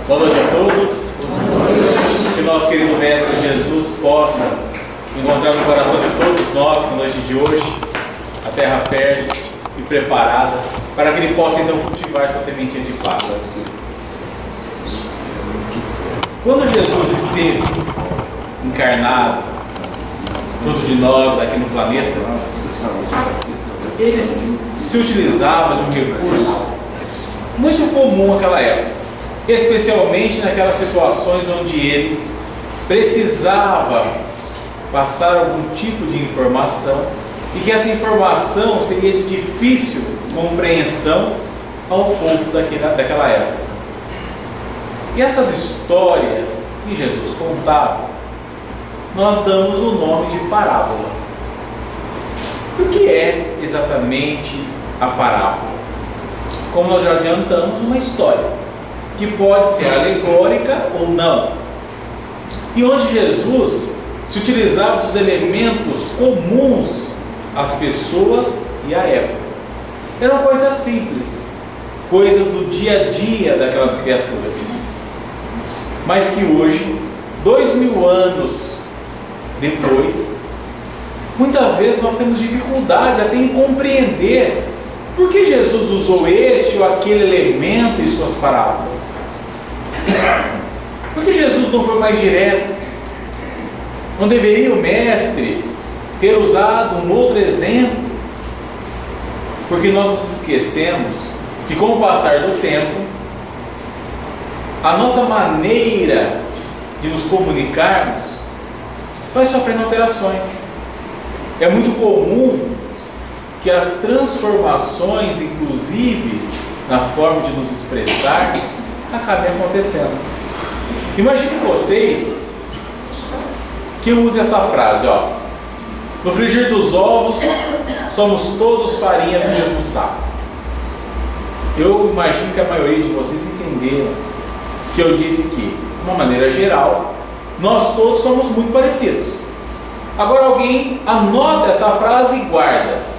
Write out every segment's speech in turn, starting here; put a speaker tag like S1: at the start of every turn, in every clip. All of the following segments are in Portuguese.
S1: Boa noite a todos. Que nosso querido Mestre Jesus possa encontrar no coração de todos nós na noite de hoje a terra fértil e preparada para que Ele possa então cultivar sua sementinha de paz. Quando Jesus esteve encarnado junto de nós aqui no planeta, Ele se utilizava de um recurso muito comum naquela época, especialmente naquelas situações onde Ele precisava passar algum tipo de informação e que essa informação seria de difícil compreensão ao povo daquela época. E essas histórias que Jesus contava, nós damos o nome de parábola. O que é exatamente a parábola? Como nós já adiantamos, uma história que pode ser alegórica ou não, e onde Jesus se utilizava dos elementos comuns às pessoas e à época. Eram coisas simples, coisas do dia a dia daquelas criaturas, mas que hoje, 2000 anos depois, muitas vezes nós temos dificuldade até em compreender por que Jesus usou este ou aquele elemento em suas parábolas. Por que Jesus não foi mais direto? Não deveria o mestre ter usado um outro exemplo? Porque nós nos esquecemos que, com o passar do tempo, a nossa maneira de nos comunicarmos vai sofrendo alterações. É muito comum que as transformações, inclusive na forma de nos expressar, acabem acontecendo. Imagine vocês que eu use essa frase, ó: no frigir dos ovos, somos todos farinha do mesmo saco. Eu imagino que a maioria de vocês entenderam que eu disse que, de uma maneira geral, nós todos somos muito parecidos. Agora alguém anota essa frase e guarda.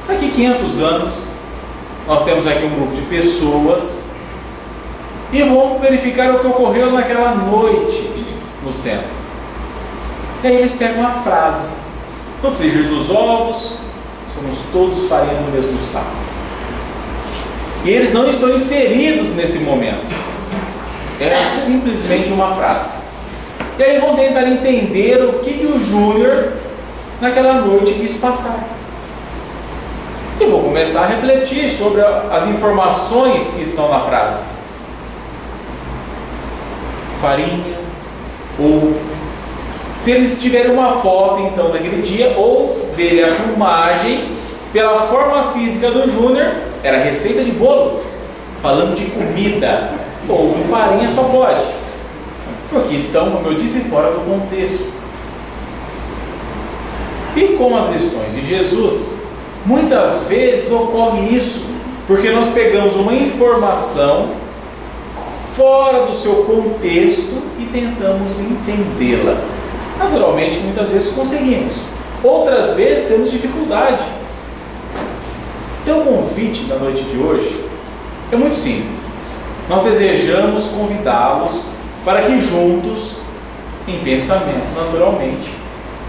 S1: Daqui 500 anos, nós temos aqui um grupo de pessoas e vão verificar o que ocorreu naquela noite no centro. E aí eles pegam a frase: no frigir dos ovos, somos todos farinha no mesmo saco. E eles não estão inseridos nesse momento. É simplesmente uma frase. E aí vão tentar entender o que o Júnior naquela noite quis passar. E vou começar a refletir sobre as informações que estão na frase. Farinha, ovo. Se eles tiverem uma foto então daquele dia, ou verem a filmagem, pela forma física do Júnior, era receita de bolo, falando de comida. Ovo e farinha só pode, porque estão, como eu disse, fora do contexto. E com as lições de Jesus, muitas vezes ocorre isso, porque nós pegamos uma informação fora do seu contexto e tentamos entendê-la. Naturalmente, muitas vezes conseguimos, outras vezes temos dificuldade. Então, o convite da noite de hoje é muito simples. Nós desejamos convidá-los para que juntos, em pensamento, naturalmente,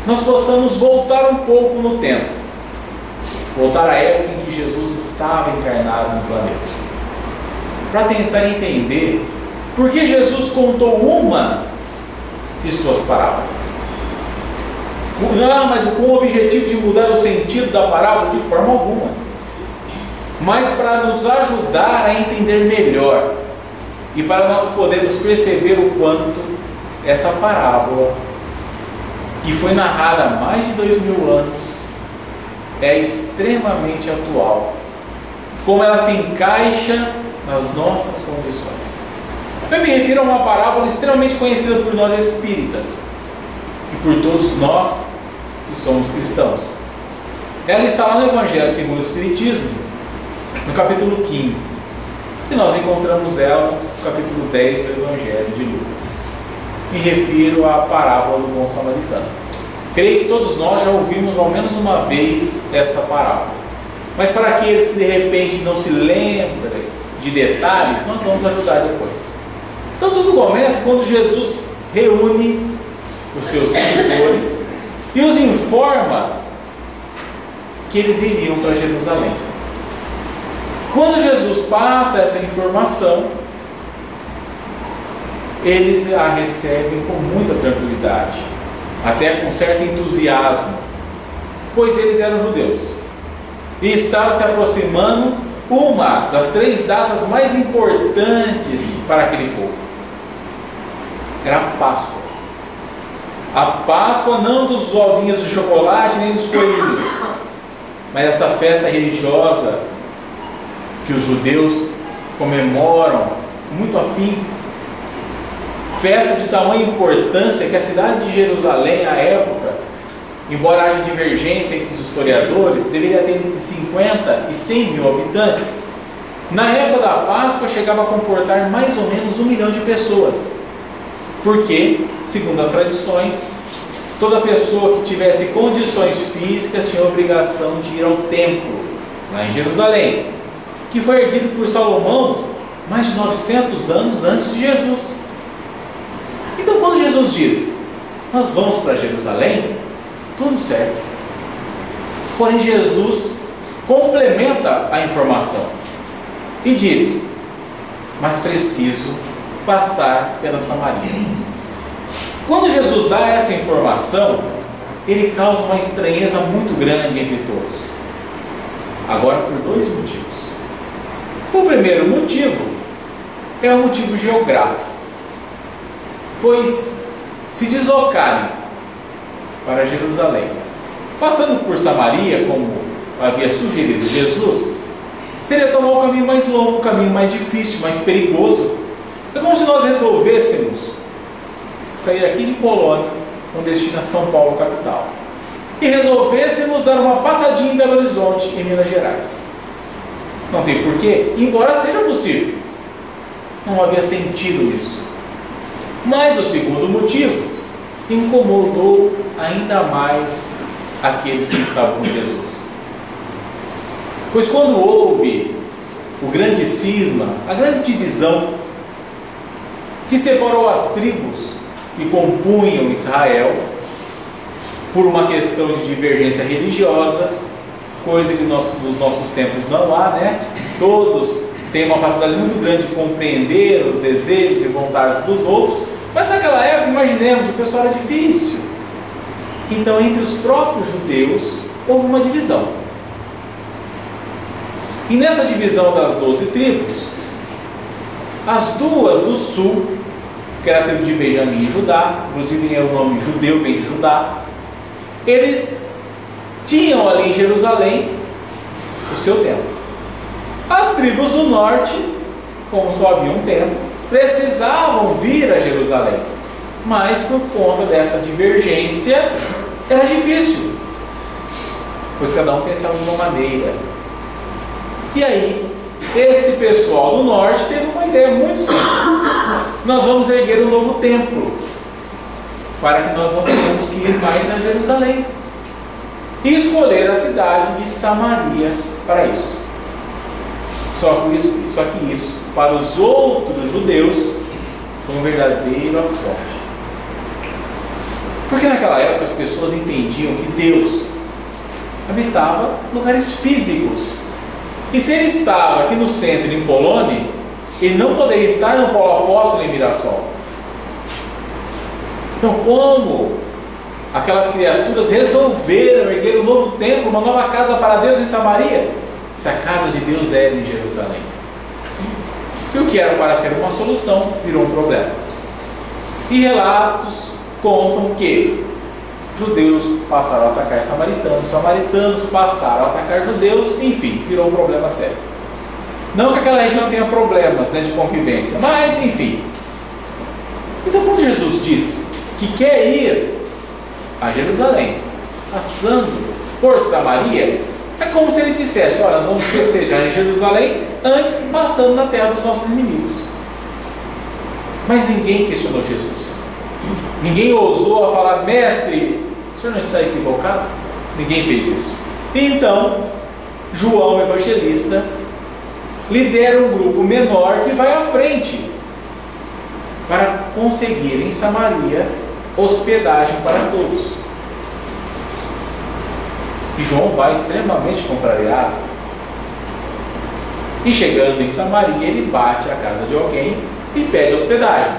S1: nós possamos voltar um pouco no tempo, voltar à época em que Jesus estava encarnado no planeta, para tentar entender por que Jesus contou uma de suas parábolas. Não, mas com o objetivo de mudar o sentido da parábola? De forma alguma, mas para nos ajudar a entender melhor e para nós podermos perceber o quanto essa parábola, que foi narrada há mais de 2000 anos, é extremamente atual, como ela se encaixa nas nossas condições. Eu me refiro a uma parábola extremamente conhecida por nós espíritas e por todos nós que somos cristãos. Ela está lá no Evangelho segundo o Espiritismo, no capítulo 15, e nós encontramos ela no capítulo 10 do Evangelho de Lucas. Me refiro à parábola do bom samaritano. Creio que todos nós já ouvimos ao menos uma vez esta parábola, mas para aqueles que de repente não se lembrem de detalhes, nós vamos ajudar depois. Então Então tudo começa quando Jesus reúne os seus seguidores e os informa que eles iriam para Jerusalém. Quando Jesus passa essa informação, eles a recebem com muita tranquilidade, até com certo entusiasmo, pois eles eram judeus e estava se aproximando uma das 3 datas mais importantes para aquele povo. Era a Páscoa. A Páscoa não dos ovinhos de chocolate nem dos coelhos, mas essa festa religiosa que os judeus comemoram muito afinco. Festa de tamanha importância que a cidade de Jerusalém, à época, embora haja divergência entre os historiadores, deveria ter entre 50 e 100 mil habitantes. Na época da Páscoa chegava a comportar mais ou menos 1 milhão de pessoas, porque, segundo as tradições, toda pessoa que tivesse condições físicas tinha a obrigação de ir ao templo, lá em Jerusalém, que foi erguido por Salomão mais de 900 anos antes de Jesus. Então, quando Jesus diz, nós vamos para Jerusalém, tudo certo. Porém, Jesus complementa a informação e diz, mas preciso passar pela Samaria. Quando Jesus dá essa informação, ele causa uma estranheza muito grande entre todos. Agora, por 2 motivos. O primeiro motivo é um motivo geográfico, pois se deslocarem para Jerusalém, passando por Samaria, como havia sugerido Jesus, seria tomar o caminho mais longo, o caminho mais difícil, mais perigoso. É como se nós resolvêssemos sair aqui de Colônia, com destino a São Paulo, capital, e resolvêssemos dar uma passadinha em Belo Horizonte, em Minas Gerais. Não tem porquê, embora seja possível. Não havia sentido nisso. Mas o segundo motivo incomodou ainda mais aqueles que estavam com Jesus. Pois quando houve o grande cisma, a grande divisão que separou as tribos que compunham Israel por uma questão de divergência religiosa, coisa que nos nossos tempos não há, né? Todos têm uma facilidade muito grande de compreender os desejos e vontades dos outros, mas naquela época, imaginemos, o pessoal era difícil. Então, entre os próprios judeus, houve uma divisão. E nessa divisão das 12 tribos, as 2 do sul, que era a tribo de Benjamim e Judá, inclusive o nome judeu vem de Judá, eles tinham ali em Jerusalém o seu templo. As tribos do norte, como só havia um templo, precisavam vir a Jerusalém, mas por conta dessa divergência era difícil, pois cada um pensava de uma maneira. E aí, esse pessoal do norte teve uma ideia muito simples: nós vamos erguer um novo templo, para que nós não tenhamos que ir mais a Jerusalém, e escolher a cidade de Samaria para isso. Só que isso, para os outros judeus, foi um verdadeiro afronte. Porque naquela época as pessoas entendiam que Deus habitava lugares físicos. E se ele estava aqui no centro, em Polônia, ele não poderia estar no Polo Apóstolo em Mirassol. Então, como aquelas criaturas resolveram erguer um novo templo, uma nova casa para Deus em Samaria, se a casa de Deus era em Jerusalém? E o que era para ser uma solução virou um problema. E relatos contam que judeus passaram a atacar samaritanos, samaritanos passaram a atacar judeus, enfim, virou um problema sério. Não que aquela região tenha problemas, né, de convivência, mas enfim. Então, quando Jesus diz que quer ir a Jerusalém, passando por Samaria, é como se ele dissesse: olha, nós vamos festejar em Jerusalém, antes passando na terra dos nossos inimigos. Mas ninguém questionou Jesus. Ninguém ousou a falar: mestre, o senhor não está equivocado? Ninguém fez isso. Então, João Evangelista lidera um grupo menor que vai à frente para conseguir em Samaria hospedagem para todos. E João vai extremamente contrariado. E chegando em Samaria, ele bate à casa de alguém e pede hospedagem.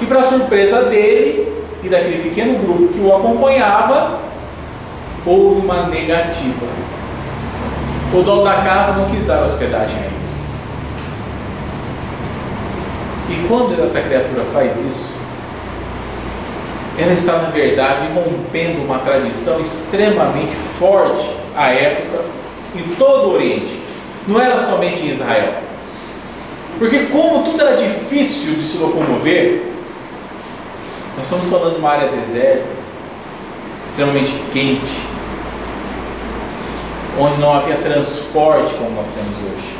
S1: E para surpresa dele e daquele pequeno grupo que o acompanhava, houve uma negativa. O dono da casa não quis dar hospedagem a eles. E quando essa criatura faz isso, ela está, na verdade, rompendo uma tradição extremamente forte à época em todo o Oriente. Não era somente em Israel. Porque como tudo era difícil de se locomover, nós estamos falando de uma área deserta, extremamente quente, onde não havia transporte como nós temos hoje.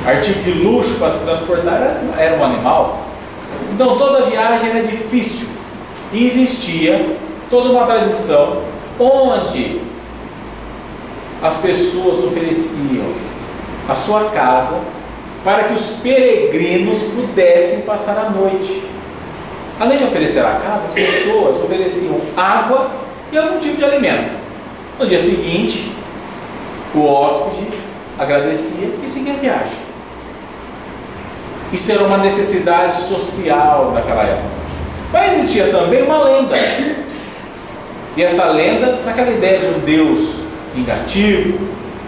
S1: Artigo de luxo para se transportar era um animal. Então toda viagem era difícil. E existia toda uma tradição onde as pessoas ofereciam a sua casa para que os peregrinos pudessem passar a noite. Além de oferecer a casa, as pessoas ofereciam água e algum tipo de alimento. No dia seguinte, o hóspede agradecia e seguia a viagem. Isso era uma necessidade social naquela época. Mas existia também uma lenda. E essa lenda, naquela ideia de um Deus vingativo,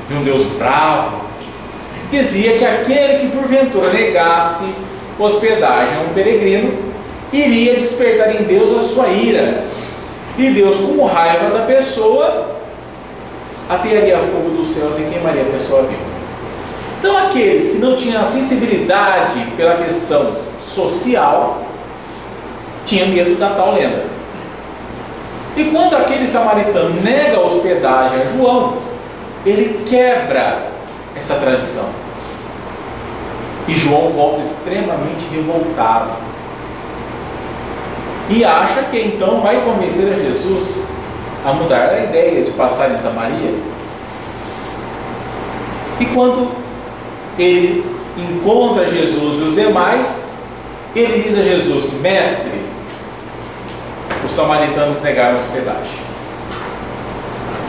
S1: de um Deus bravo, dizia que aquele que porventura negasse hospedagem a um peregrino, iria despertar em Deus a sua ira. E Deus, com raiva da pessoa, atiraria fogo dos céus e queimaria a pessoa viva. Então aqueles que não tinham a sensibilidade pela questão social, tinham medo da tal lenda. E quando aquele samaritano nega a hospedagem a João, ele quebra essa tradição. E João volta extremamente revoltado. E acha que então vai convencer a Jesus a mudar a ideia de passar em Samaria. E quando ele encontra Jesus e os demais, ele diz a Jesus: mestre, os samaritanos negaram a hospedagem.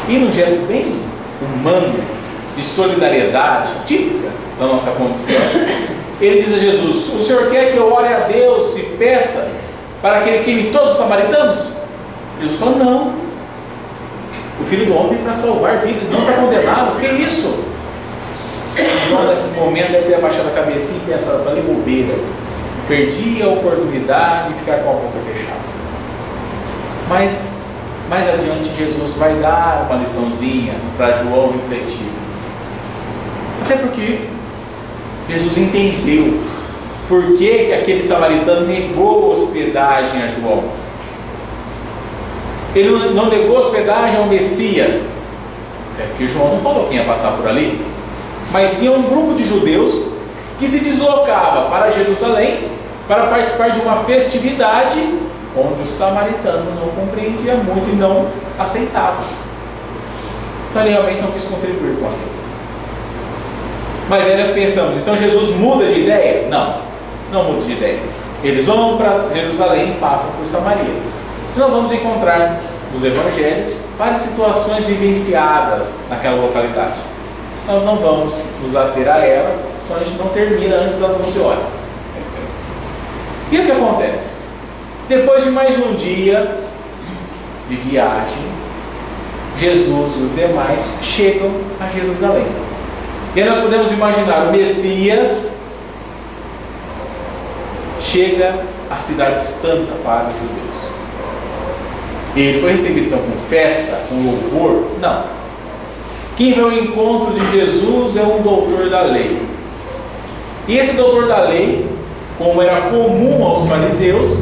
S1: E num gesto bem humano, de solidariedade, típica da nossa condição, ele diz a Jesus: o Senhor quer que eu ore a Deus e peça para que ele queime todos os samaritanos? Jesus falou: não. O Filho do Homem veio para salvar vidas, não para condená-los. Que isso? João, nesse momento, deve ter abaixado a cabecinha e pensado: falei bobeira, perdi a oportunidade de ficar com a boca fechada. Mas mais adiante Jesus vai dar uma liçãozinha para João refletir. Até porque Jesus entendeu por que aquele samaritano negou hospedagem a João. Ele não negou hospedagem ao Messias, até porque João não falou quem ia passar por ali, mas sim a um grupo de judeus que se deslocava para Jerusalém para participar de uma festividade onde o samaritano não compreendia muito e não aceitava. Então ele realmente não quis contribuir com aquilo. Mas aí nós pensamos: então Jesus muda de ideia? Não, não muda de ideia. Eles vão para Jerusalém e passam por Samaria. E nós vamos encontrar nos evangelhos várias situações vivenciadas naquela localidade. Nós não vamos nos ater a elas, só a gente não termina antes das 11 horas. E o que acontece? Depois de mais um dia de viagem, Jesus e os demais chegam a Jerusalém. E aí nós podemos imaginar: o Messias chega à cidade santa para os judeus. Ele foi recebido então com festa, com louvor? Não. Quem vai ao encontro de Jesus é um doutor da lei. E esse doutor da lei, como era comum aos fariseus,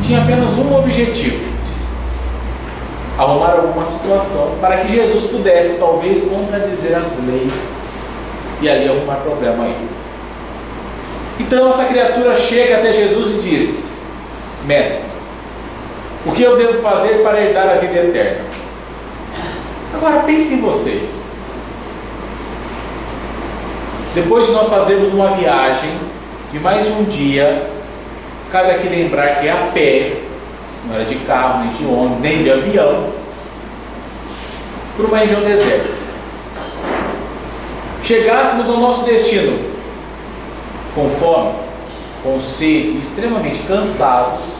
S1: tinha apenas um objetivo: arrumar alguma situação para que Jesus pudesse talvez contradizer as leis e ali arrumar problema aí. Então essa criatura chega até Jesus e diz: mestre, o que eu devo fazer para herdar a vida eterna? Agora pensem vocês. Depois de nós fazermos uma viagem de mais de um dia, cabe aqui lembrar que é a pé, não era de carro, nem de ônibus, nem de avião, por uma região deserta. Chegássemos ao nosso destino com fome, com sede, extremamente cansados,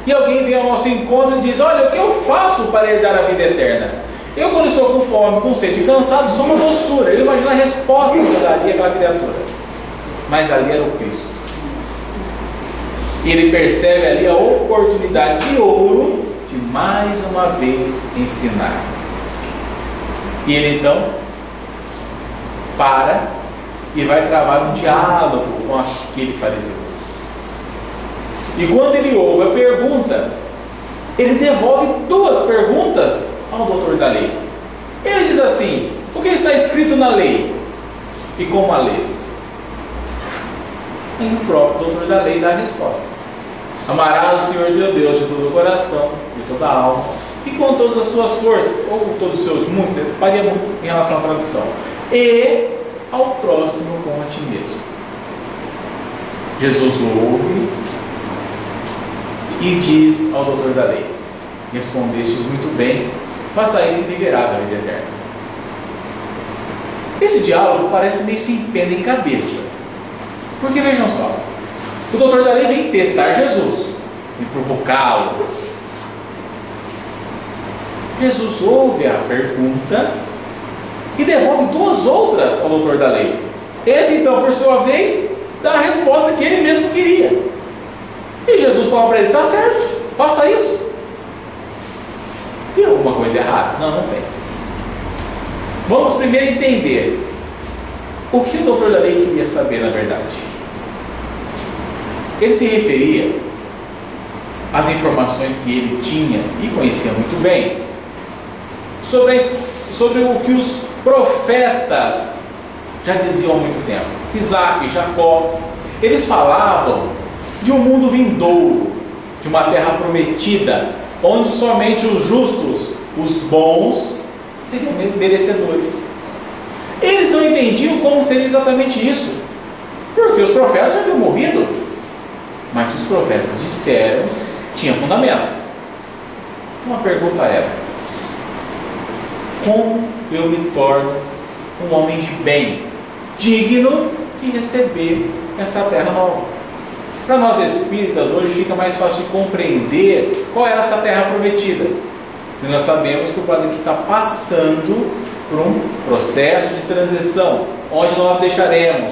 S1: e alguém vem ao nosso encontro e diz: olha, o que eu faço para herdar a vida eterna? Eu, quando estou com fome, com sede e cansado, sou uma doçura. Eu imagino a resposta que eu daria àquela criatura. Mas ali era o Cristo. E ele percebe ali a oportunidade de ouro de mais uma vez ensinar. E ele então para e vai travar um diálogo com aquele fariseu. E quando ele ouve a pergunta, ele devolve duas perguntas ao doutor da lei. Ele diz assim: o que está escrito na lei? E como a lês? E o próprio doutor da lei dá a resposta: amarás o Senhor teu Deus de todo o coração, de toda a alma e com todas as suas forças, ou todos os seus muitos, varia muito em relação à tradução, e ao próximo como a ti mesmo. Jesus ouve e diz ao doutor da lei: respondestes muito bem, faça isso e viverás a vida eterna. Esse diálogo parece meio sem pé nem cabeça, porque vejam só, o doutor da lei vem testar Jesus, vem provocá-lo. Jesus ouve a pergunta e devolve duas outras ao doutor da lei. Esse então, por sua vez, dá a resposta que ele mesmo queria. E Jesus fala para ele: está certo, faça isso. Tem alguma coisa errada? Não, não tem. Vamos primeiro entender o que o doutor da lei queria saber na verdade. Ele se referia às informações que ele tinha e conhecia muito bem sobre o que os profetas já diziam há muito tempo. Isaac, Jacó, eles falavam de um mundo vindouro, de uma terra prometida, onde somente os justos, os bons, seriam merecedores. Eles não entendiam como seria exatamente isso, porque os profetas já haviam morrido. Mas se os profetas disseram, tinha fundamento. Então a pergunta era: como eu me torno um homem de bem, digno de receber essa terra nova? Para nós espíritas, hoje fica mais fácil de compreender qual é essa terra prometida. E nós sabemos que o planeta está passando por um processo de transição, onde nós deixaremos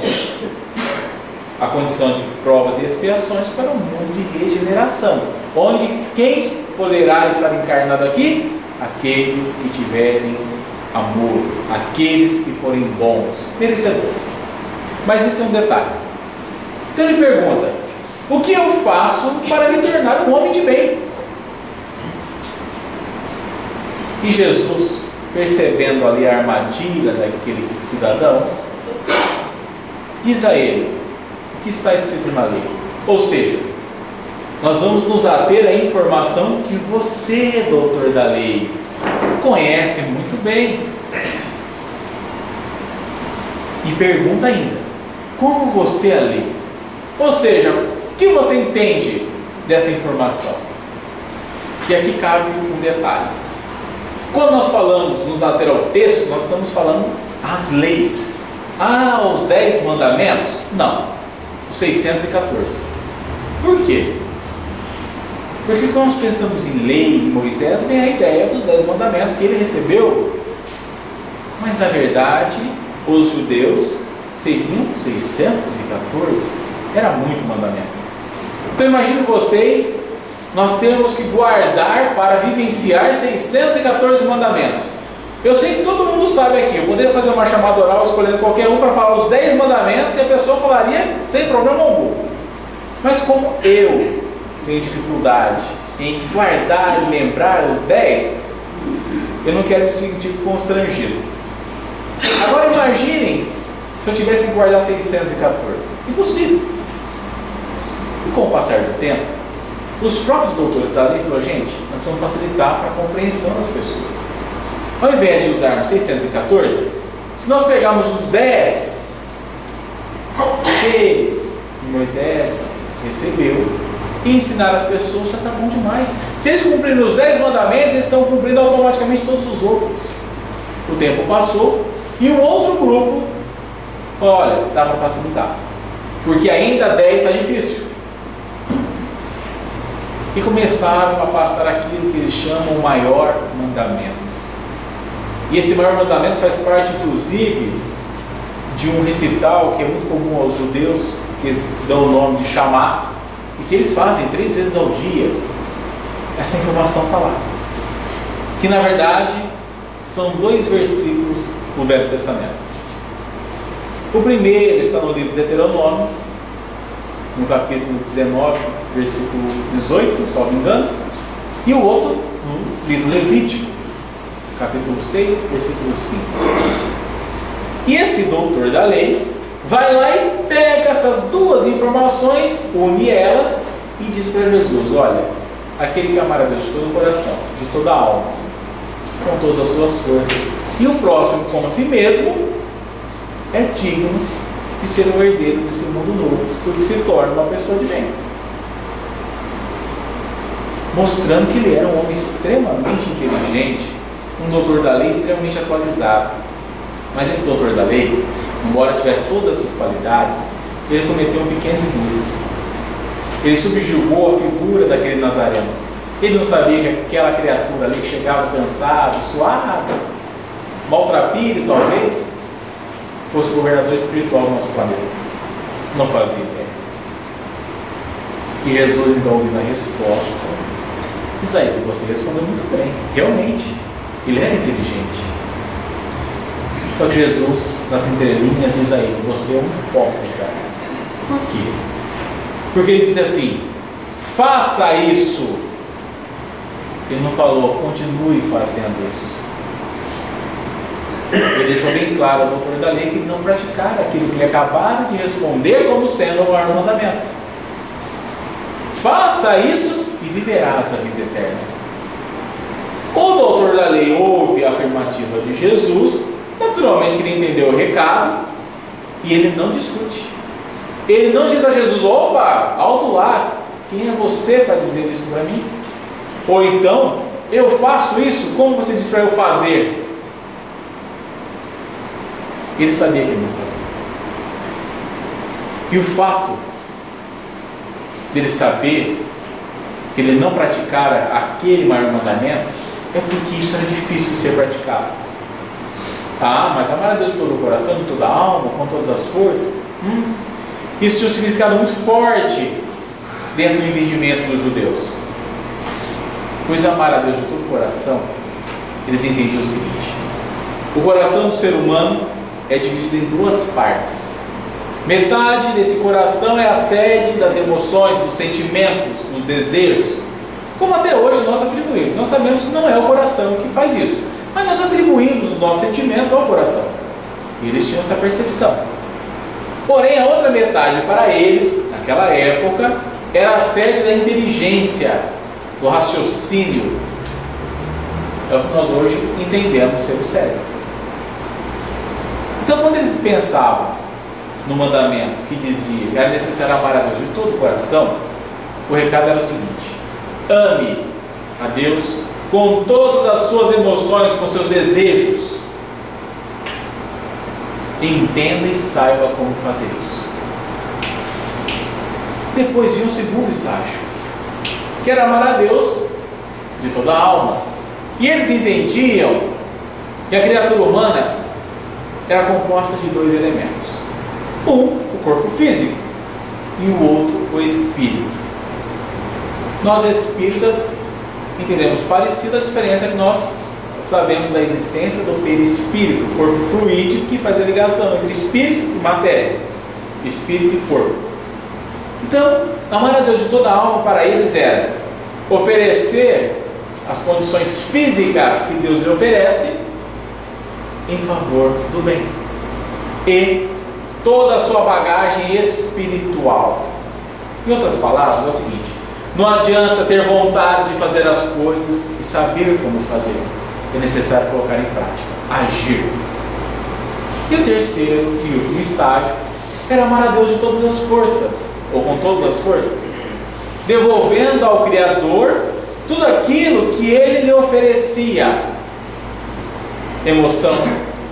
S1: a condição de provas e expiações para um mundo de regeneração, onde quem poderá estar encarnado aqui? Aqueles que tiverem amor, aqueles que forem bons, merecedores. Mas isso é um detalhe. Então ele pergunta: o que eu faço para me tornar um homem de bem? E Jesus, percebendo ali a armadilha daquele cidadão, diz a ele o que está escrito na lei. Ou seja, nós vamos nos ater à informação que você, doutor da lei, conhece muito bem. E pergunta ainda: como você a lê? Ou seja, o que você entende dessa informação? E aqui cabe um detalhe. Quando nós falamos nos ater ao texto, nós estamos falando as leis. Os 10 mandamentos? Não, os 614. Por quê? Porque quando nós pensamos em lei, em Moisés, vem a ideia dos 10 mandamentos que ele recebeu. Mas na verdade, os judeus seguiam 614. Era muito mandamento. Então imagine vocês, nós temos que guardar para vivenciar 614 mandamentos. Eu sei que todo mundo sabe aqui. Eu poderia fazer uma chamada oral escolhendo qualquer um para falar os 10 mandamentos e a pessoa falaria sem problema algum. Mas como eu tenho dificuldade em guardar e lembrar os 10, eu não quero me sentir constrangido. Agora imaginem se eu tivesse que guardar 614. Impossível. E com o passar do tempo, os próprios doutores da lei falaram: gente, nós precisamos facilitar a compreensão das pessoas. Ao invés de usarmos 614, se nós pegarmos os 10 que Moisés recebeu e ensinar as pessoas já está bom demais. Se eles cumprirem os 10 mandamentos, eles estão cumprindo automaticamente todos os outros. O tempo passou e um outro grupo, olha, dá para facilitar, porque ainda 10 está difícil. E começaram a passar aquilo que eles chamam o maior mandamento. E esse maior mandamento faz parte, inclusive, de um recital que é muito comum aos judeus, que eles dão o nome de chamar, e que eles fazem 3 vezes ao dia. Essa informação está lá. Que na verdade são 2 versículos do Velho Testamento. O primeiro está no livro de Deuteronômio, no capítulo 19, versículo 18, se não me engano, e o outro no livro Levítico, capítulo 6, versículo 5. E esse doutor da lei vai lá e pega essas 2 informações, une elas e diz para Jesus: olha, aquele que amar a Deus de todo o coração, de toda a alma, com todas as suas forças, e o próximo como a si mesmo, é digno de ser um herdeiro desse mundo novo, porque se torna uma pessoa de bem. Mostrando que ele era um homem extremamente inteligente, um doutor da lei extremamente atualizado. Mas esse doutor da lei, embora tivesse todas essas qualidades, ele cometeu um pequeno deslize. Ele subjugou a figura daquele Nazareno. Ele não sabia que aquela criatura ali que chegava cansada, suada, maltrapilho talvez, fosse o governador espiritual do nosso planeta. Não fazia ideia. E Jesus então ouviu a resposta: Isaías, você respondeu muito bem. Realmente, ele era inteligente. Só que Jesus, nas entrelinhas, diz a ele: você é um hipócrita. Por quê? Porque ele disse assim: faça isso. Ele não falou: continue fazendo isso. Ele deixou bem claro ao doutor da lei que ele não praticara aquilo que ele acabara de responder como sendo o maior mandamento. Faça isso e viverás a vida eterna. O doutor da lei ouve a afirmativa de Jesus, naturalmente que ele entendeu o recado, e ele não discute. Ele não diz a Jesus: opa, alto lá, quem é você para dizer isso para mim? Ou então, eu faço isso, como você diz para eu fazer? Ele sabia que ele não fazia. E o fato dele saber que ele não praticara aquele maior mandamento é porque isso era difícil de ser praticado. Ah, mas amar a Deus de todo o coração, de toda a alma, com todas as forças, isso tinha um significado muito forte dentro do entendimento dos judeus. Pois amar a Deus de todo o coração, eles entendiam o seguinte: o coração do ser humano é dividido em 2 partes. Metade desse coração é a sede das emoções, dos sentimentos, dos desejos, como até hoje nós atribuímos. Nós sabemos que não é o coração que faz isso, mas nós atribuímos os nossos sentimentos ao coração. E eles tinham essa percepção. Porém, a outra metade para eles, naquela época, era a sede da inteligência, do raciocínio. É o que nós hoje entendemos ser o cérebro. Então, quando eles pensavam no mandamento que dizia que era necessário amar a Deus de todo o coração, o recado era o seguinte: ame a Deus com todas as suas emoções, com seus desejos. Entenda e saiba como fazer isso. Depois vinha o segundo estágio, que era amar a Deus de toda a alma. E eles entendiam que a criatura humana era composta de 2 elementos: um, o corpo físico, e o outro, o espírito. Nós espíritas entendemos parecido, a diferença é que nós sabemos da existência do perispírito, o corpo fluídico que faz a ligação entre espírito e matéria, espírito e corpo. Então, amar a Deus de toda a alma para eles era oferecer as condições físicas que Deus lhe oferece em favor do bem, e toda a sua bagagem espiritual. Em outras palavras, é o seguinte: não adianta ter vontade de fazer as coisas e saber como fazer, é necessário colocar em prática, agir. E o terceiro e último estágio era amar a Deus de todas as forças, ou com todas as forças, devolvendo ao Criador tudo aquilo que ele lhe oferecia: emoção,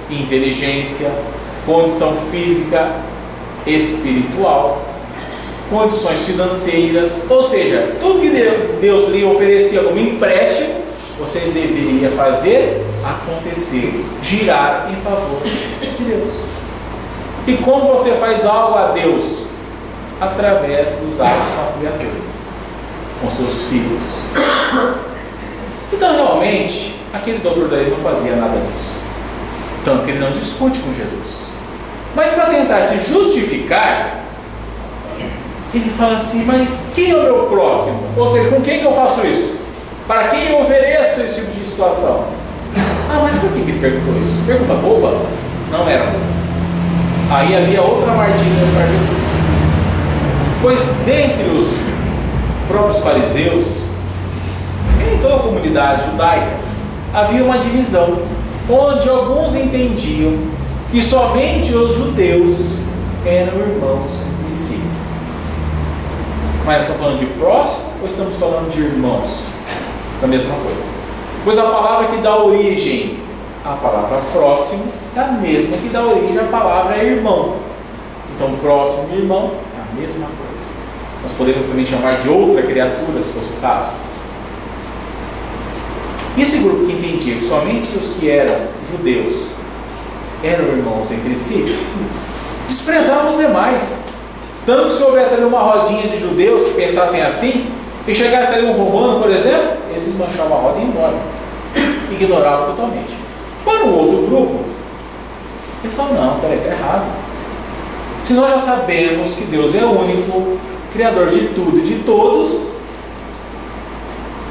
S1: inteligência, condição física, espiritual, condições financeiras, ou seja, tudo que Deus lhe oferecia como empréstimo, você deveria fazer acontecer, girar em favor de Deus. E como você faz algo a Deus? Através dos atos com as criaturas, com seus filhos. Então, realmente, aquele doutor da lei não fazia nada disso. Tanto que ele não discute com Jesus. Mas para tentar se justificar, ele fala assim: mas quem é o meu próximo? Ou seja, com quem que eu faço isso? Para quem eu ofereço esse tipo de situação? Ah, mas por que ele perguntou isso? Pergunta boba? Não era boba. Aí havia outra armadilha para Jesus. Pois dentre os próprios fariseus, em toda a comunidade judaica, havia uma divisão, onde alguns entendiam que somente os judeus eram irmãos entre si. Mas estamos falando de próximo ou estamos falando de irmãos? É a mesma coisa. Pois a palavra que dá origem à palavra próximo é a mesma que dá origem à palavra irmão. Então, próximo e irmão é a mesma coisa. Nós podemos também chamar de outra criatura, se fosse o caso. E esse grupo que entendia que somente os que eram judeus eram irmãos entre si, desprezavam os demais. Tanto que se houvesse ali uma rodinha de judeus que pensassem assim, e chegasse ali um romano, por exemplo, eles desmanchavam a roda e iam embora. Ignoravam totalmente. Para o outro grupo, eles falam: não, peraí, está errado. Se nós já sabemos que Deus é único, Criador de tudo e de todos,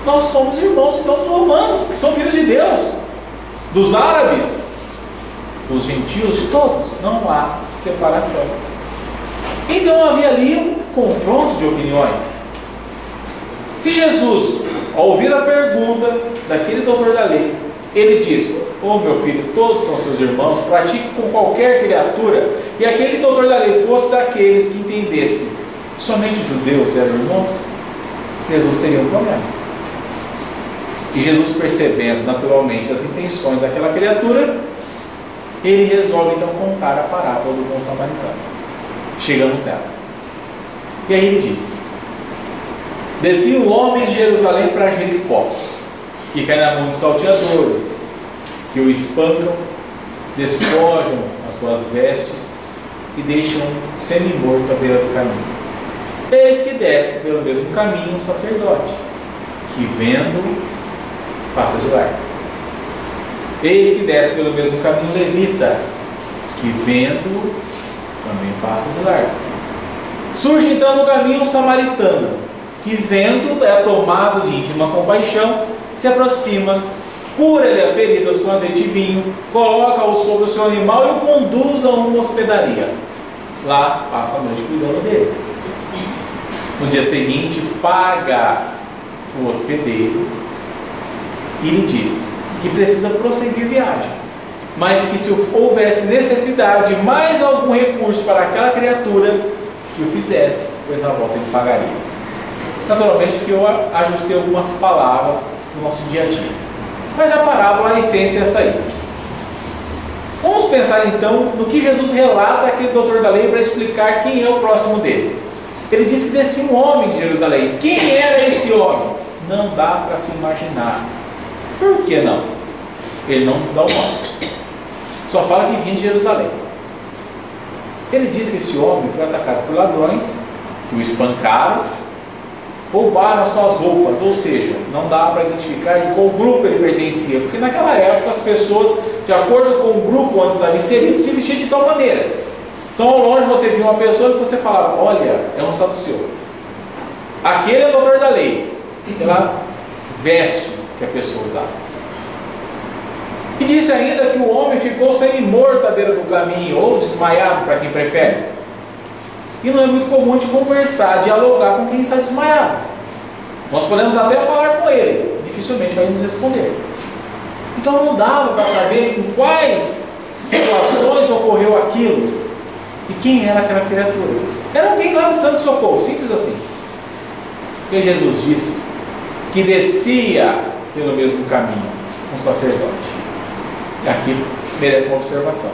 S1: nós somos irmãos então dos romanos, que são filhos de Deus, dos árabes, dos gentios, de todos. Não há separação. Então havia ali um confronto de opiniões. Se Jesus, ao ouvir a pergunta daquele doutor da lei, ele diz: ô meu filho, todos são seus irmãos, pratique com qualquer criatura, e aquele doutor da lei fosse daqueles que entendesse que somente os judeus eram irmãos, Jesus teria um problema. E Jesus, percebendo naturalmente as intenções daquela criatura, ele resolve então contar a parábola do bom samaritano. Chegamos nela. E aí ele diz: descia um homem de Jerusalém para Jericó, e cai na mão de salteadores, que o espancam, despojam as suas vestes e deixam semi-morto à beira do caminho. Eis que desce pelo mesmo caminho um sacerdote, que vendo, passa de largo. Eis que desce pelo mesmo caminho um levita, que vendo, também passa de largo. Surge então no caminho um samaritano, que vendo, é tomado de íntima compaixão, se aproxima, cura-lhe as feridas com azeite e vinho, coloca-o sobre o seu animal e o conduz a uma hospedaria. Lá passa a noite cuidando dele. No dia seguinte, paga o hospedeiro e lhe diz que precisa prosseguir viagem, mas que se houvesse necessidade de mais algum recurso para aquela criatura, que o fizesse, pois na volta ele pagaria. Naturalmente que eu ajustei algumas palavras no nosso dia a dia, mas a parábola, a essência é essa aí. Vamos pensar então no que Jesus relata aquele doutor da lei para explicar quem é o próximo dele. Ele diz que descia um homem de Jerusalém. Quem era esse homem? Não dá para se imaginar. Por que não? Ele não dá o nome, só fala que vinha de Jerusalém. Ele diz que esse homem foi atacado por ladrões, que o espancaram, roubaram as suas roupas, ou seja, não dá para identificar de qual grupo ele pertencia, porque naquela época as pessoas, de acordo com o grupo onde estava inserido, se vestiam de tal maneira. Então ao longe você via uma pessoa e você falava: olha, é um saduceu. Aquele é o doutor da lei, pela veste que a pessoa usava. E disse ainda que o homem ficou semi-morto à beira do caminho, ou desmaiado, para quem prefere. E não é muito comum de conversar, dialogar com quem está desmaiado. Nós podemos até falar com ele, dificilmente vai nos responder. Então não dava para saber em quais situações ocorreu aquilo e quem era aquela criatura. Era alguém lá precisando de socorro, simples assim. Porque Jesus disse que descia pelo mesmo caminho um sacerdote. E aqui merece uma observação.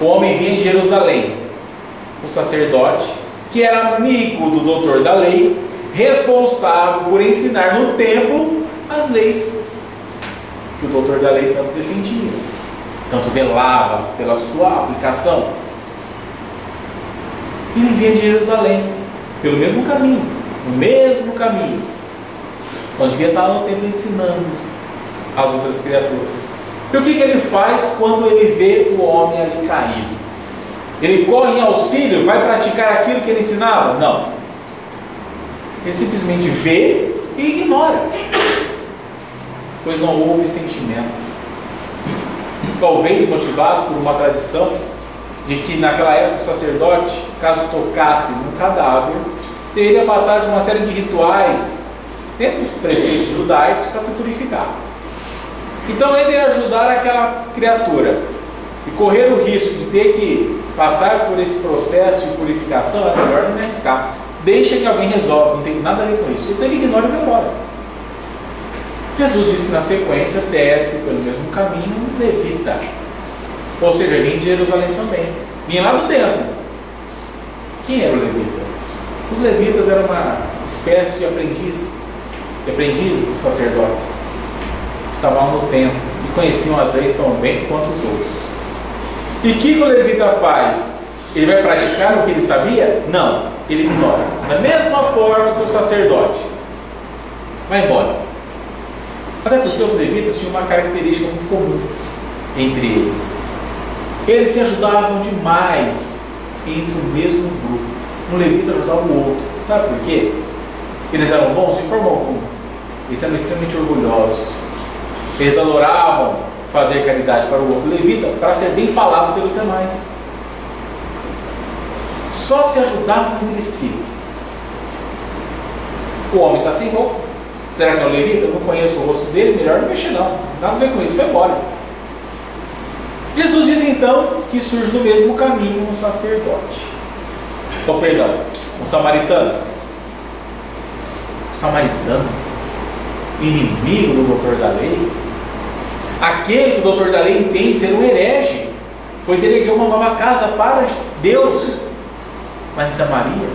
S1: O homem vinha de Jerusalém, o sacerdote, que era amigo do doutor da lei, responsável por ensinar no templo as leis que o doutor da lei tanto defendia, tanto velava pela sua aplicação. Ele vinha de Jerusalém, pelo mesmo caminho, no mesmo caminho, onde devia estar no templo ensinando as outras criaturas. E o que ele faz quando ele vê o homem ali caído? Ele corre em auxílio, vai praticar aquilo que ele ensinava? Não. Ele simplesmente vê e ignora, pois não houve sentimento. Talvez motivados por uma tradição de que naquela época o sacerdote, caso tocasse num cadáver, deveria passar por uma série de rituais dentro dos preceitos judaicos para se purificar. Então, entre ajudar aquela criatura e correr o risco de ter que passar por esse processo de purificação, é melhor não me arriscar. Deixa que alguém resolve, não tem nada a ver com isso. Então ele ignora e vai embora. Jesus disse que na sequência desce pelo mesmo caminho um levita. Ou seja, vinha de Jerusalém também. Vinha lá do templo. Quem era o levita? Os levitas eram uma espécie de aprendizes dos sacerdotes. Estavam no templo e conheciam as leis tão bem quanto os outros. E o que o levita faz? Ele vai praticar o que ele sabia? Não, ele ignora. Da mesma forma que o sacerdote. Vai embora. Até porque os levitas tinham uma característica muito comum entre eles. Eles se ajudavam demais entre o mesmo grupo. Um levita ajudava o outro. Sabe por quê? Eles eram bons de forma alguma. Eles eram extremamente orgulhosos. Eles adoravam fazer caridade para o outro. Levita, para ser bem falado pelos demais. Só se ajudavam entre si. O homem está sem roupa. Será que é o levita? Eu não conheço o rosto dele, melhor não mexer não. Nada a ver com isso, vai embora. Jesus diz então que surge do mesmo caminho um sacerdote. Oh, perdão, um samaritano. Samaritano? Inimigo do doutor da lei? Aquele que o doutor da lei entende ser um herege, pois ele ergueu uma nova casa para Deus. Mas em Samaria,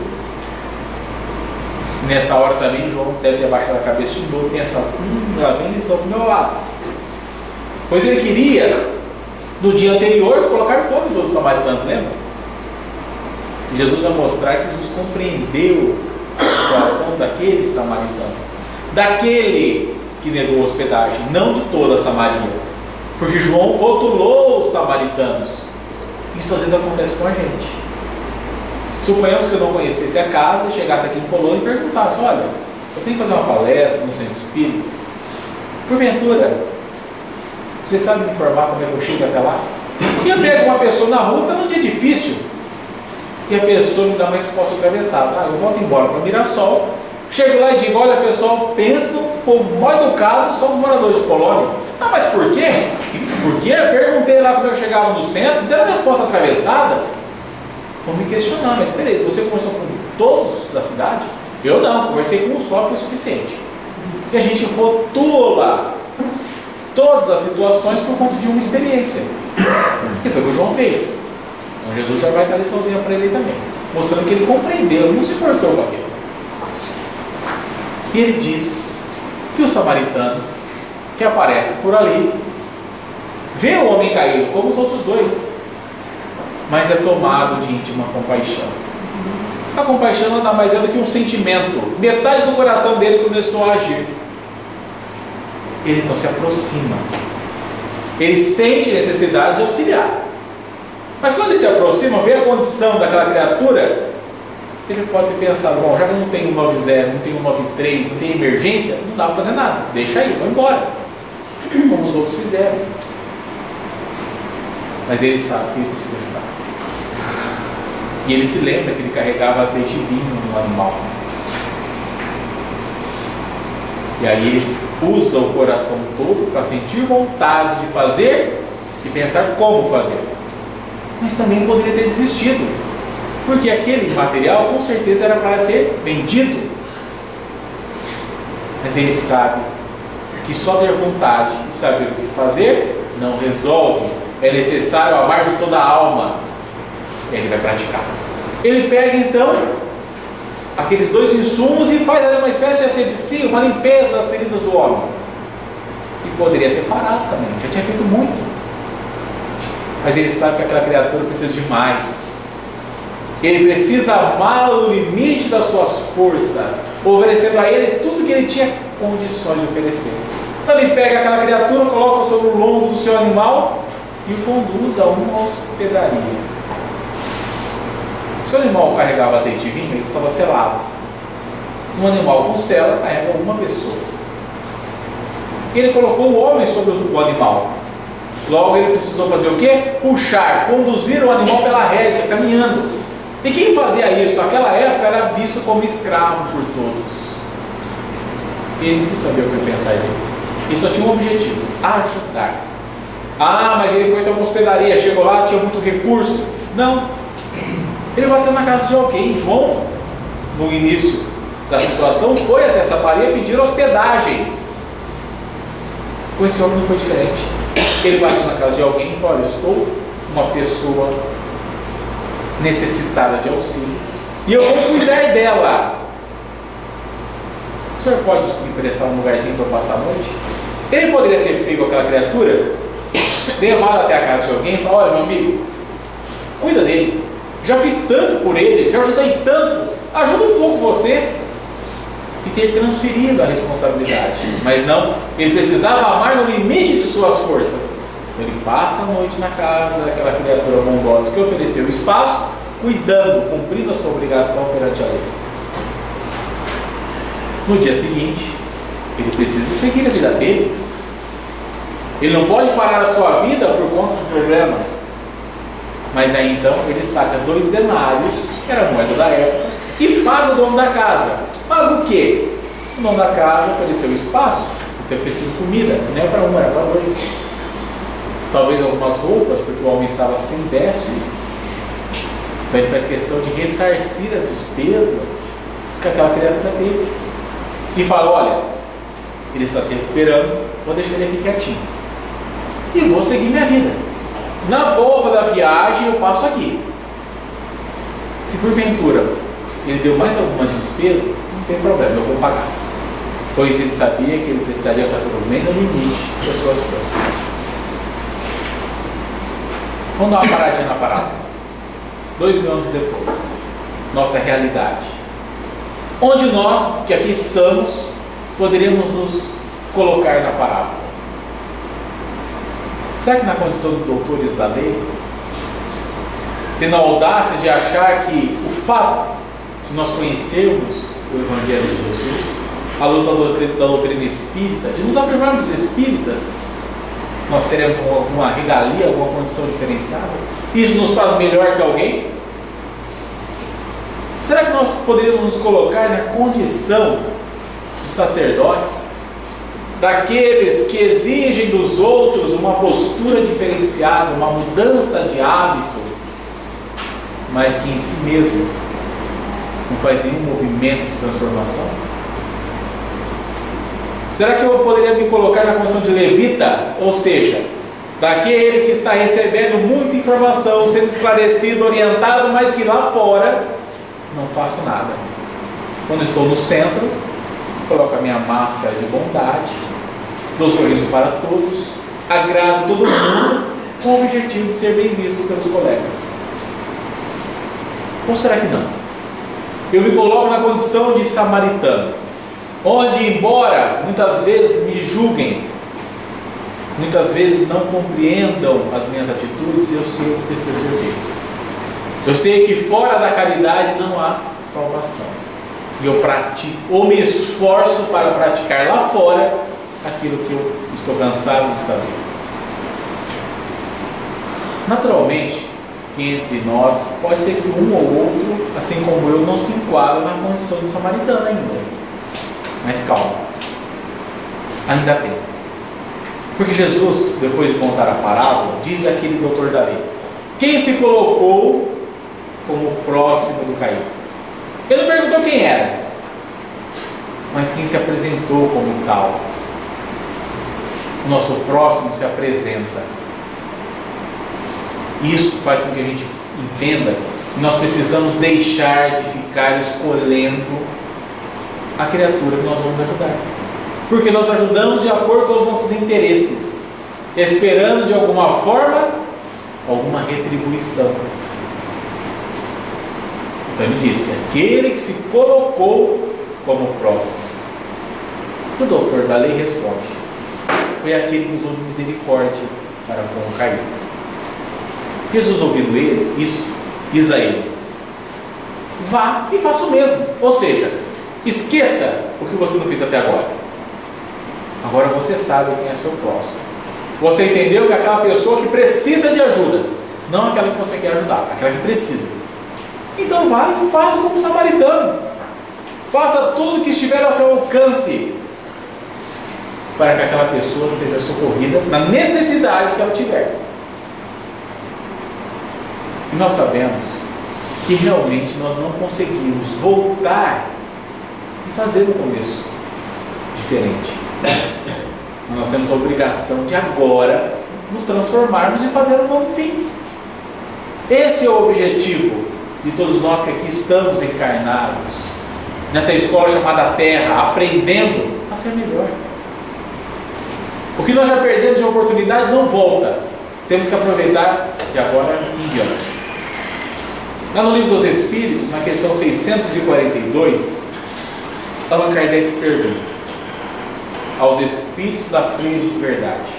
S1: nessa hora também, João deve ter abaixado a cabeça de novo, pensando, lá vem lição do meu lado. Pois ele queria, no dia anterior, colocar fogo em todos os samaritanos, lembra? E Jesus vai mostrar que Jesus compreendeu a situação daquele samaritano, daquele que negou a hospedagem, não de toda a Samaria, porque João rotulou os samaritanos. Isso às vezes acontece com a gente. Suponhamos que eu não conhecesse a casa e chegasse aqui em Colônia e perguntasse, olha, eu tenho que fazer uma palestra no centro espírita, porventura você sabe me informar como é que eu chego até lá? E eu pego uma pessoa na rua que está num dia difícil e a pessoa me dá uma resposta atravessada. Eu volto embora para Mirassol, chego lá e digo, olha pessoal, pensa no povo mal educado, são os moradores de Colônia. Ah, mas por quê? Porque eu perguntei lá como eu chegava no centro, deram uma resposta atravessada. Vão me questionar, mas peraí, você conversou com todos da cidade? Eu não, conversei com um só, foi o suficiente. E a gente rotula todas as situações por conta de uma experiência. E foi o que o João fez. Então Jesus já vai dar liçãozinha para ele também, mostrando que ele compreendeu, ele não se importou com aquilo. E ele diz que o samaritano que aparece por ali vê o homem caído como os outros dois, mas é tomado de íntima compaixão. A compaixão nada mais é do que um sentimento. Metade do coração dele começou a agir. Ele então se aproxima. Ele sente necessidade de auxiliar. Mas quando ele se aproxima, vê a condição daquela criatura, ele pode ter pensado, bom, já que eu não tenho 90, não tenho 93, não tenho emergência, não dá para fazer nada. Deixa aí, vou embora. Como os outros fizeram. Mas ele sabe que ele precisa ajudar. E ele se lembra que ele carregava azeite e vinho no animal. E aí ele usa o coração todo para sentir vontade de fazer e pensar como fazer. Mas também poderia ter desistido, porque aquele material com certeza era para ser vendido. Mas ele sabe que só ter vontade e saber o que fazer não resolve. É necessário amar de toda a alma. Ele vai praticar. Ele pega então aqueles 2 insumos e faz ali uma espécie de asepsia, uma limpeza das feridas do homem. E poderia ter parado também, já tinha feito muito. Mas ele sabe que aquela criatura precisa de mais. Ele precisa amá-lo no limite das suas forças, oferecendo a ele tudo que ele tinha condições de oferecer. Então ele pega aquela criatura, coloca sobre o lombo do seu animal e o conduz a uma hospedaria. Se o animal carregava azeite e vinho, ele estava selado. Um animal com sela carrega uma pessoa. Ele colocou o homem sobre o animal. Logo ele precisou fazer o quê? Puxar, conduzir o animal pela rédea, caminhando. E quem fazia isso naquela época era visto como escravo por todos. Ele não sabia o que pensar dele. Ele só tinha um objetivo: ajudar. Ah, mas ele foi até uma hospedaria, chegou lá, tinha muito recurso. Não. Ele bateu na casa de alguém. João, no início da situação, foi até Samaria pedir hospedagem. Com esse homem não foi diferente. Ele bateu na casa de alguém e falou: olha, eu estou uma pessoa necessitada de auxílio e eu vou cuidar dela. O senhor pode me emprestar um lugarzinho para eu passar a noite? Ele poderia ter pego aquela criatura, levado até a casa de alguém e falar: olha, meu amigo, cuida dele. Já fiz tanto por ele, já ajudei tanto, ajuda um pouco você. E ter transferido a responsabilidade. Mas não, ele precisava amar no limite de suas forças. Então ele passa a noite na casa daquela criatura bondosa que ofereceu espaço, cuidando, cumprindo a sua obrigação perante a lei. No dia seguinte, ele precisa seguir a vida dele. Ele não pode parar a sua vida por conta de problemas. Mas aí então ele saca 2 denários, que era a moeda da época, e paga o dono da casa. Paga o quê? O dono da casa ofereceu espaço, ter oferecido comida, não era para um, era para 2. Talvez algumas roupas, porque o homem estava sem vestes. Então ele faz questão de ressarcir as despesas que aquela criatura teve. E fala: olha, ele está se recuperando, vou deixar ele aqui quietinho. E vou seguir minha vida. Na volta da viagem eu passo aqui. Se porventura ele deu mais algumas despesas, não tem problema, eu vou pagar. Pois ele sabia que ele precisaria fazer o menos limite das suas forças. Vamos dar uma paradinha na parábola. 2000 anos depois, nossa realidade. Onde nós, que aqui estamos, poderíamos nos colocar na parábola? Será que na condição de doutores da lei, tendo a audácia de achar que o fato de nós conhecermos o Evangelho de Jesus, à luz da doutrina espírita, de nos afirmarmos espíritas, nós teremos alguma regalia, alguma condição diferenciada? Isso nos faz melhor que alguém? Será que nós poderíamos nos colocar na condição de sacerdotes? Daqueles que exigem dos outros uma postura diferenciada, uma mudança de hábito, mas que em si mesmo não faz nenhum movimento de transformação? Será que eu poderia me colocar na condição de levita? Ou seja, daquele que está recebendo muita informação, sendo esclarecido, orientado, mas que lá fora não faço nada. Quando estou no centro, coloco a minha máscara de bondade, dou sorriso para todos, agrado todo mundo, com o objetivo de ser bem visto pelos colegas. Ou será que não? Eu me coloco na condição de samaritano, onde, embora muitas vezes me julguem, muitas vezes não compreendam as minhas atitudes, eu sei o que precisa ser feito. Eu sei que fora da caridade não há salvação. E eu pratico, ou me esforço para praticar lá fora aquilo que eu estou cansado de saber. Naturalmente, que entre nós pode ser que um ou outro, assim como eu, não se enquadra na condição de samaritano ainda. Mas calma, ainda tem. Porque Jesus, depois de contar a parábola, diz aquele doutor da lei: quem se colocou como próximo do caído? Ele não perguntou quem era. mas quem se apresentou como tal. O nosso próximo se apresenta. Isso faz com que a gente entenda que nós precisamos deixar de ficar escolhendo a criatura que nós vamos ajudar, porque nós ajudamos de acordo com os nossos interesses, esperando de alguma forma alguma retribuição. Então ele disse: aquele que se colocou como próximo. O doutor da lei responde: foi aquele que usou de misericórdia para com o caído. Jesus, ouvindo ele, isso, diz a ele: vá e faça o mesmo. Ou seja, esqueça o que você não fez até agora. Agora você sabe quem é seu próximo. Você entendeu que é aquela pessoa que precisa de ajuda, não aquela que você quer ajudar, aquela que precisa. Então vá e faça como o samaritano. Faça tudo que estiver ao seu alcance para que aquela pessoa seja socorrida na necessidade que ela tiver. E nós sabemos que realmente nós não conseguimos voltar e fazer no começo diferente. Nós temos a obrigação de agora nos transformarmos e fazer um novo fim. Esse é o objetivo de todos nós que aqui estamos encarnados nessa escola chamada Terra, aprendendo a ser melhor. O que nós já perdemos de oportunidade não volta. Temos que aproveitar de agora em diante. Lá no Livro dos Espíritos, na questão 642, Allan Kardec pergunta aos espíritos da pleiade de verdade: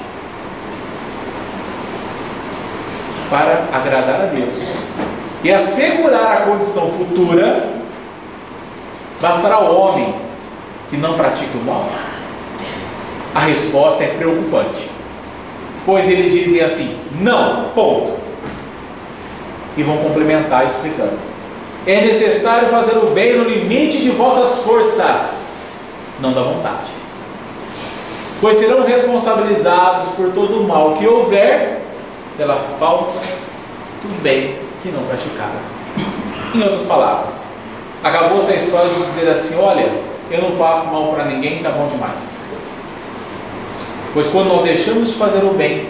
S1: para agradar a Deus e assegurar a condição futura, bastará ao homem que não pratique o mal? A resposta é preocupante, pois eles dizem assim: não, ponto. E vão complementar explicando: é necessário fazer o bem no limite de vossas forças, não da vontade, pois serão responsabilizados por todo o mal que houver pela falta do bem que não praticaram. Em outras palavras, acabou essa história de dizer assim: olha, eu não faço mal para ninguém, tá bom demais. Pois quando nós deixamos de fazer o bem,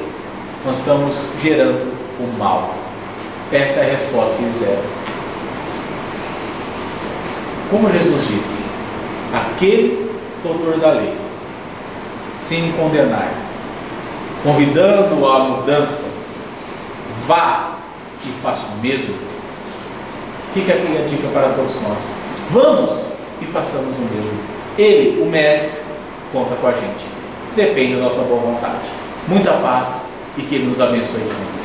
S1: nós estamos gerando o mal. Essa é a resposta que eles deram. Como Jesus disse, aquele doutor da lei, sem condenar, convidando-o à mudança, vá e faça o mesmo. Fica aqui a dica para todos nós: vamos e façamos o mesmo. Ele, o mestre, conta com a gente. Depende da nossa boa vontade. Muita paz e que Ele nos abençoe sempre.